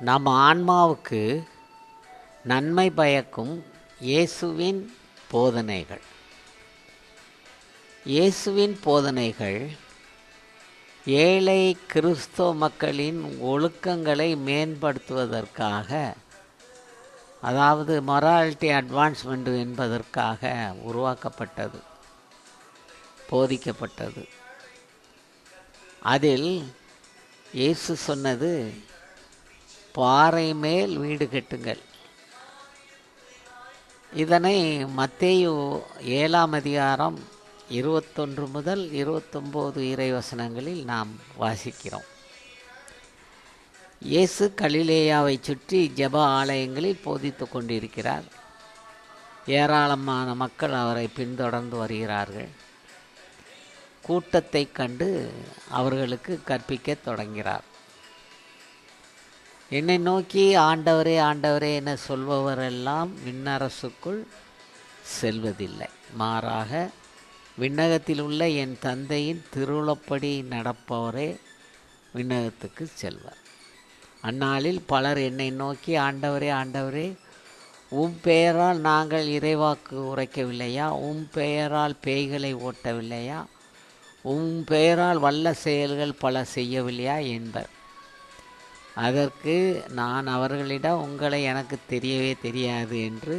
நம் ஆன்மாவுக்கு நன்மை பயக்கும் இயேசுவின் போதனைகள். இயேசுவின் போதனைகள் ஏழை கிறிஸ்தவ மக்களின் ஒழுக்கங்களை மேம்படுத்துவதற்காக, அதாவது மொராலிட்டி அட்வான்ஸ்மெண்ட் என்பதற்காக உருவாக்கப்பட்டது, போதிக்கப்பட்டது. அதில் இயேசு சொன்னது, பாறை மேல் வீடு கட்டுங்கள். இதனை மத்தேயு 7ஆம் அதிகாரம் 21 முதல் 29 இறைவசனங்களில் நாம் வாசிக்கிறோம். இயேசு கலிலேயாவை சுற்றி ஜெப ஆலயங்களில் போதித்து கொண்டிருக்கிறார். ஏராளமான மக்கள் அவரை பின்தொடர்ந்து வருகிறார்கள். கூட்டத்தை கண்டு அவர்களுக்கு கற்பிக்க தொடங்கிறார். என்னை நோக்கி ஆண்டவரே ஆண்டவரே என சொல்பவரெல்லாம் விண்ணரசுக்குள் செல்வதில்லை, மாறாக விண்ணகத்தில் உள்ள என் தந்தையின் திருவுளப்படி நடப்பவரே விண்ணகத்துக்கு செல்வர். அந்நாளில் பலர் என்னை நோக்கி ஆண்டவரே ஆண்டவரே, உம் பெயரால் நாங்கள் இறைவாக்கு உரைக்கவில்லையா? உம் பெயரால் பேய்களை ஓட்டவில்லையா? உம் பெயரால் வல்ல செயல்கள் பல செய்யவில்லையா என்பர். அதற்கு நான் அவர்களிடம், உங்களை எனக்கு தெரியவே தெரியாது என்று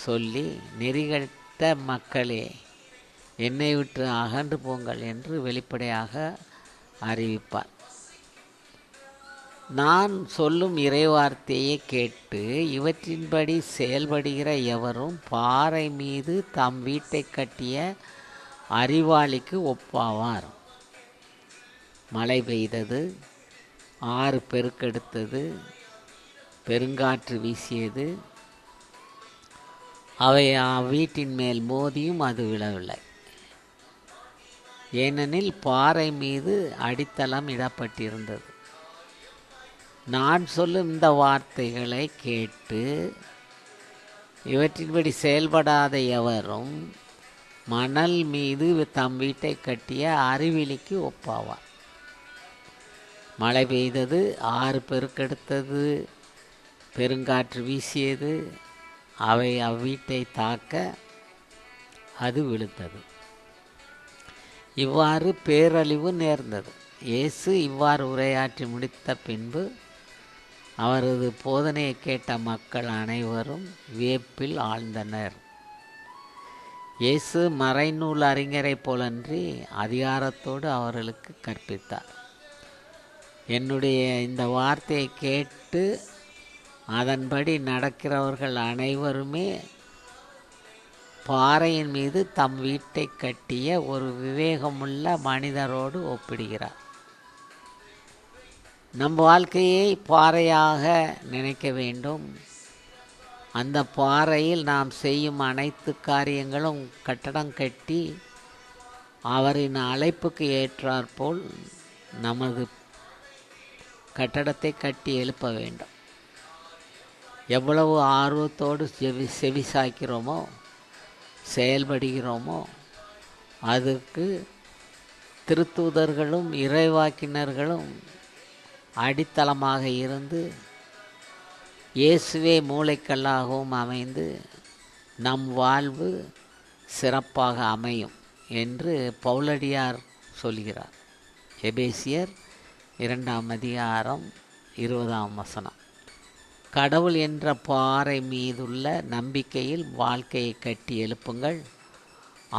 சொல்லி, நெறிகட்ட மக்களே, என்னை விட்டு அகன்று போங்கள் என்று வெளிப்படையாக அறிவிப்பார். நான் சொல்லும் இறைவார்த்தையை கேட்டு இவற்றின்படி செயல்படுகிற எவரும் பாறை மீது தம் வீட்டை கட்டிய அறிவாளிக்கு ஒப்பாவார். மழை பெய்தது, ஆறு பெருக்கெடுத்தது, பெருங்காற்று வீசியது, அவை வீட்டின் மேல் மோதியும் அது விழவில்லை. ஏனெனில் பாறை மீது அடித்தளம் இடப்பட்டிருந்தது. நான் சொல்லும் இந்த வார்த்தைகளை கேட்டு இவற்றின்படி செயல்படாத எவரும் மணல் மீது தம் வீட்டை கட்டிய அறிவிலிக்கு ஒப்பாவார். மழை பெய்தது, ஆறு பெருக்கெடுத்தது, பெருங்காற்று வீசியது, அவை அவ்வீட்டை தாக்க அது விழுந்தது. இவ்வாறு பேரழிவு நேர்ந்தது. இயேசு இவ்வாறு உரையாற்றி முடித்த பின்பு அவரது போதனையை கேட்ட மக்கள் அனைவரும் வியப்பில் ஆழ்ந்தனர். இயேசு மறைநூல் அறிஞரை போலன்றி அதிகாரத்தோடு அவர்களுக்கு கற்பித்தார். என்னுடைய இந்த வார்த்தையை கேட்டு அதன்படி நடக்கிறவர்கள் அனைவருமே பாறையின் மீது தம் வீட்டை கட்டிய ஒரு விவேகமுள்ள மனிதரோடு ஒப்பிடுகிறார். நம் வாழ்க்கையை பாறையாக நினைக்க வேண்டும். அந்த பாறையில் நாம் செய்யும் அனைத்து காரியங்களும் கட்டடம் கட்டி அவரின் அழைப்புக்கு ஏற்றாற்போல் நமது கட்டடத்தை கட்டி எழுப்ப வேண்டும். எவ்வளவு ஆர்வத்தோடு செவி சாய்க்கிறோமோ, செயல்படுகிறோமோ, அதுக்கு திருத்தூதர்களும் இறைவாக்கினர்களும் அடித்தளமாக இருந்து இயேசுவே மூளைக்கல்லாகவும் அமைந்து நம் வாழ்வு சிறப்பாக அமையும் என்று பவுலடியார் சொல்கிறார். எபேசியர் 2ஆம் அதிகாரம் 20ஆம் வசனம். கடவுள் என்ற பாறை மீதுள்ள நம்பிக்கையில் வாழ்க்கையை கட்டி எழுப்புங்கள்.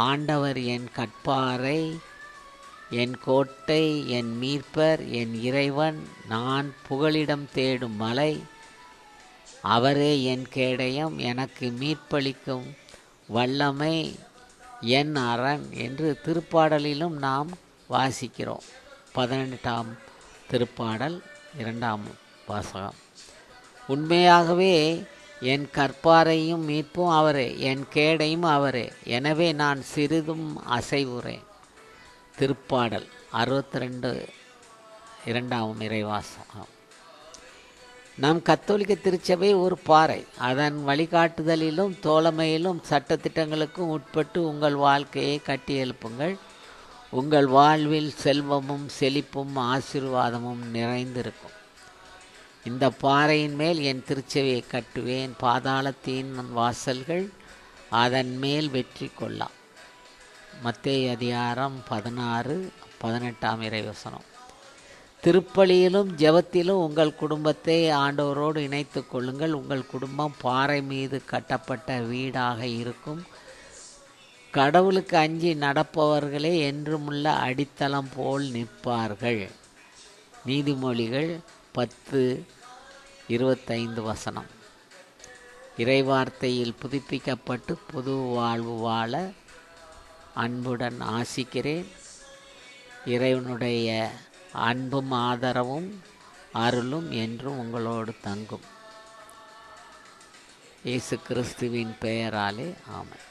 ஆண்டவர் என் கற்பாறை, என் கோட்டை, என் மீட்பர், என் இறைவன், நான் புகலிடம் தேடும் மலை, அவரே என் கேடயம், எனக்கு மீட்பளிக்கும் வல்லமை, என் அரண் என்று திருப்பாடலிலும் நாம் வாசிக்கிறோம். 18ஆம் திருப்பாடல் 2ஆம் வாசகம். உண்மையாகவே என் கற்பாரையும் மீட்பும் அவரே, என் கேடையும் அவரே, எனவே நான் சிறிதும் அசைவுறேன். திருப்பாடல் 62 2ஆம் இறைவாசகம். நம் கத்தோலிக்க திருச்சபை ஒரு பாறை. அதன் வழிகாட்டுதலிலும் தோழமையிலும் சட்டத்திட்டங்களுக்கும் உட்பட்டு உங்கள் வாழ்க்கையை கட்டி எழுப்புங்கள். உங்கள் வாழ்வில் செல்வமும் செழிப்பும் ஆசீர்வாதமும் நிறைந்திருக்கும். இந்த பாறையின் மேல் என் திருச்சபையை கட்டுவேன், பாதாளத்தின் வாசல்கள் அதன் மேல் வெற்றி கொள்ளா. மத்தேயு அதிகாரம் 16:18 இறைவசனம். திருப்பலியிலும் ஜெபத்திலும் உங்கள் குடும்பத்தை ஆண்டவரோடு இணைத்து கொள்ளுங்கள். உங்கள் குடும்பம் பாறை மீது கட்டப்பட்ட வீடாக இருக்கும். கடவுளுக்கு அஞ்சி நடப்பவர்களே என்றுமுள்ள அடித்தளம் போல் நிற்பார்கள். நீதிமொழிகள் 10:25. இறைவார்த்தையில் புதுப்பிக்கப்பட்டு புது வாழ்வு வாழ அன்புடன் ஆசிக்கிறேன். இறைவனுடைய அன்பும் ஆதரவும் அருளும் என்றும் உங்களோடு தங்கும். இயேசு கிறிஸ்துவின் பெயராலே ஆமென்.